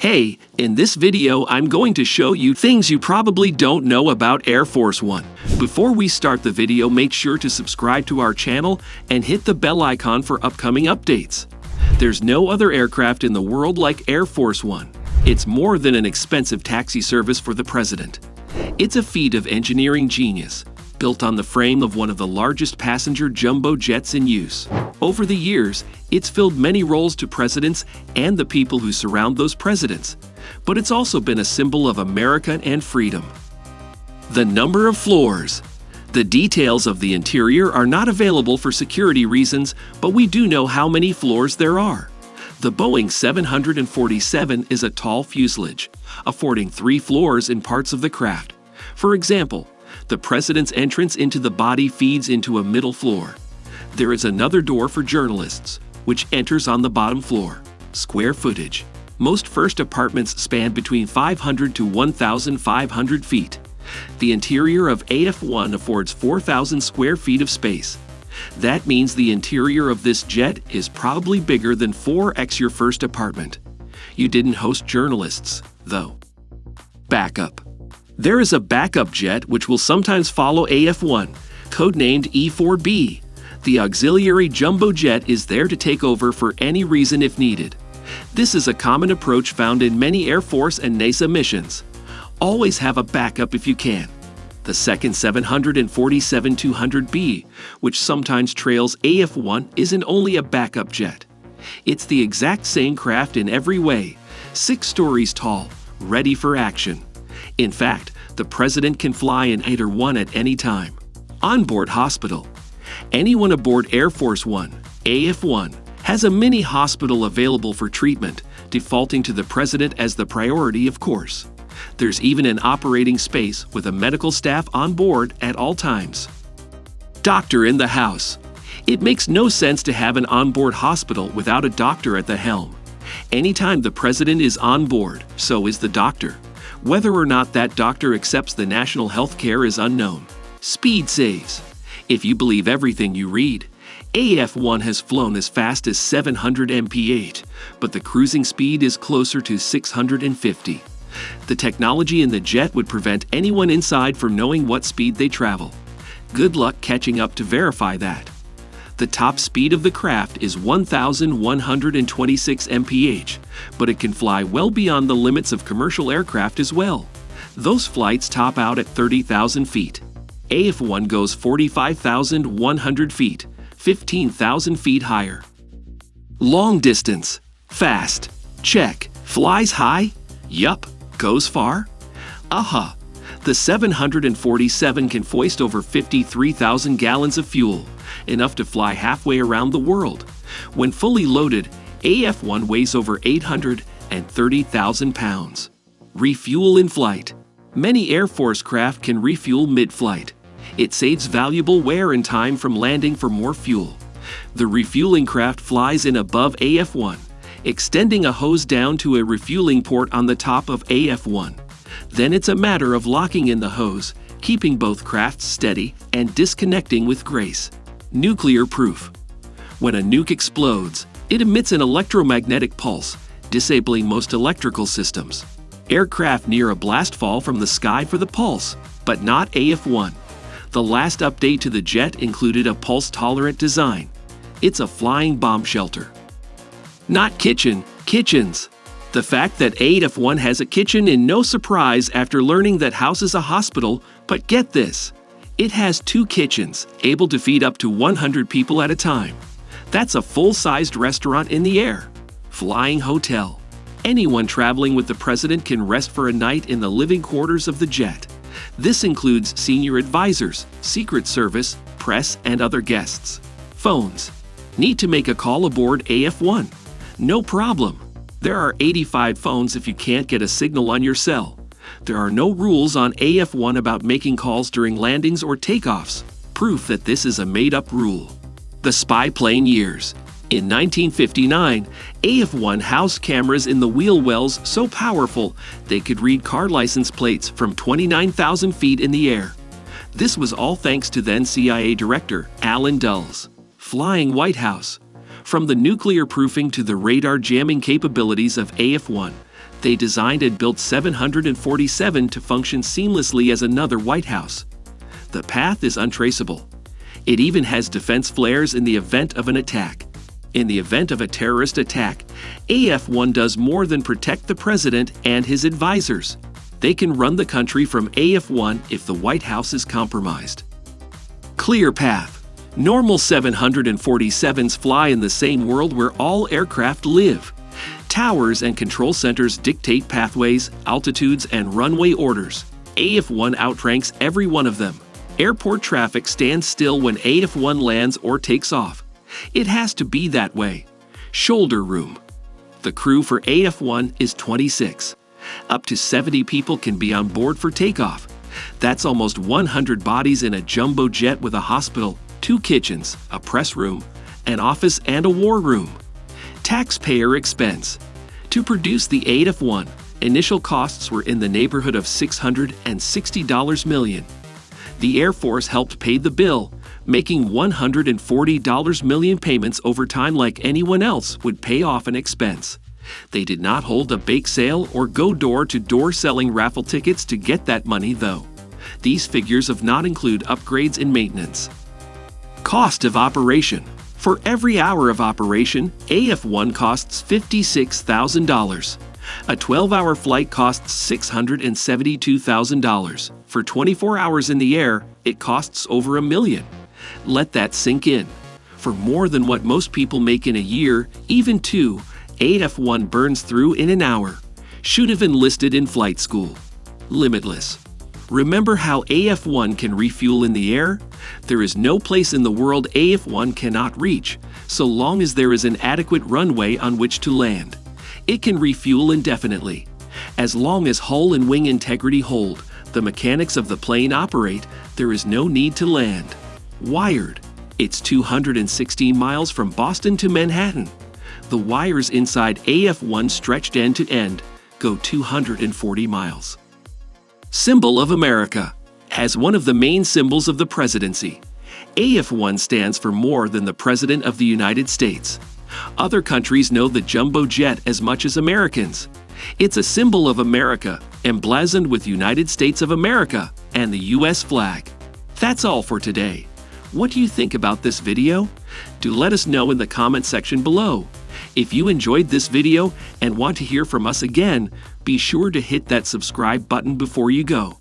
Hey, in this video I'm going to show you things you probably don't know about Air Force One. Before we start the video, make sure to subscribe to our channel and hit the bell icon for upcoming updates. There's no other aircraft in the world like Air Force One. It's more than an expensive taxi service for the president. It's a feat of engineering genius, built on the frame of one of the largest passenger jumbo jets in use. Over the years, it's filled many roles to presidents and the people who surround those presidents, but it's also been a symbol of America and freedom. The number of floors. The details of the interior are not available for security reasons, but we do know how many floors there are. The Boeing 747 is a tall fuselage, affording 3 floors in parts of the craft. For example, the president's entrance into the body feeds into a middle floor. There is another door for journalists, which enters on the bottom floor. Square footage. Most first apartments span between 500 to 1,500 feet. The interior of AF-1 affords 4,000 square feet of space. That means the interior of this jet is probably bigger than 4x your first apartment. You didn't host journalists, though. Backup. There is a backup jet which will sometimes follow AF-1, codenamed E-4B. The auxiliary jumbo jet is there to take over for any reason if needed. This is a common approach found in many Air Force and NASA missions. Always have a backup if you can. The second 747-200B, which sometimes trails AF-1, isn't only a backup jet. It's the exact same craft in every way, 6 stories tall, ready for action. In fact, the president can fly in either one at any time. Onboard hospital. Anyone aboard Air Force One, AF-1, has a mini hospital available for treatment, defaulting to the president as the priority, of course. There's even an operating space with a medical staff on board at all times. Doctor in the house. It makes no sense to have an onboard hospital without a doctor at the helm. Anytime the president is on board, so is the doctor. Whether or not that doctor accepts the national health care is unknown. Speed saves. If you believe everything you read, AF-1 has flown as fast as 700 mph, but the cruising speed is closer to 650. The technology in the jet would prevent anyone inside from knowing what speed they travel. Good luck catching up to verify that. The top speed of the craft is 1,126 mph, but it can fly well beyond the limits of commercial aircraft as well. Those flights top out at 30,000 feet. AF-1 goes 45,100 feet, 15,000 feet higher. Long distance. Fast. Check. Flies high? Yup. Goes far? Aha. The 747 can foist over 53,000 gallons of fuel, enough to fly halfway around the world. When fully loaded, AF-1 weighs over 830,000 pounds. Refuel in flight. Many Air Force craft can refuel mid-flight. It saves valuable wear and time from landing for more fuel. The refueling craft flies in above AF-1, extending a hose down to a refueling port on the top of AF-1. Then it's a matter of locking in the hose, keeping both crafts steady, and disconnecting with grace. Nuclear proof. When a nuke explodes, it emits an electromagnetic pulse, disabling most electrical systems. Aircraft near a blast fall from the sky for the pulse, but not AF-1. The last update to the jet included a pulse-tolerant design. It's a flying bomb shelter. Not kitchen, kitchens. The fact that AF-1 has a kitchen is no surprise after learning that house is a hospital, but get this. It has 2 kitchens, able to feed up to 100 people at a time. That's a full-sized restaurant in the air. Flying hotel. Anyone traveling with the president can rest for a night in the living quarters of the jet. This includes senior advisors, Secret Service, press, and other guests. Phones. Need to make a call aboard AF-1? No problem. There are 85 phones if you can't get a signal on your cell. There are no rules on AF-1 about making calls during landings or takeoffs. Proof that this is a made-up rule. The spy plane years. In 1959, AF-1 housed cameras in the wheel wells so powerful they could read car license plates from 29,000 feet in the air. This was all thanks to then CIA Director Allen Dulles. Flying White House. From the nuclear proofing to the radar jamming capabilities of AF-1, They designed and built 747 to function seamlessly as another White House. The path is untraceable. It even has defense flares in the event of an attack. In the event of a terrorist attack, AF-1 does more than protect the president and his advisors. They can run the country from AF-1 if the White House is compromised. Clear path. Normal 747s fly in the same world where all aircraft live. Towers and control centers dictate pathways, altitudes, and runway orders. AF-1 outranks every one of them. Airport traffic stands still when AF-1 lands or takes off. It has to be that way. Shoulder room. The crew for AF-1 is 26. Up to 70 people can be on board for takeoff. That's almost 100 bodies in a jumbo jet with a hospital, 2 kitchens, a press room, an office, and a war room. Taxpayer expense. To produce the AF-1, initial costs were in the neighborhood of $660 million. The Air Force helped pay the bill, making $140 million payments over time like anyone else would pay off an expense. They did not hold a bake sale or go door-to-door selling raffle tickets to get that money, though. These figures do not include upgrades and maintenance. Cost of operation. For every hour of operation, AF-1 costs $56,000. A 12-hour flight costs $672,000. For 24 hours in the air, it costs over $1 million. Let that sink in. For more than what most people make in a year, even 2, AF-1 burns through in an hour. Should have enlisted in flight school. Limitless. Remember how AF-1 can refuel in the air? There is no place in the world AF-1 cannot reach, so long as there is an adequate runway on which to land. It can refuel indefinitely. As long as hull and wing integrity hold, the mechanics of the plane operate, there is no need to land. Wired. It's 216 miles from Boston to Manhattan. The wires inside AF-1 stretched end to end go 240 miles. Symbol of America. As one of the main symbols of the presidency, AF-1 stands for more than the President of the United States. Other countries know the jumbo jet as much as Americans. It's a symbol of America, emblazoned with United States of America and the U.S. flag. That's all for today. What do you think about this video? Do let us know in the comment section below. If you enjoyed this video and want to hear from us again, be sure to hit that subscribe button before you go.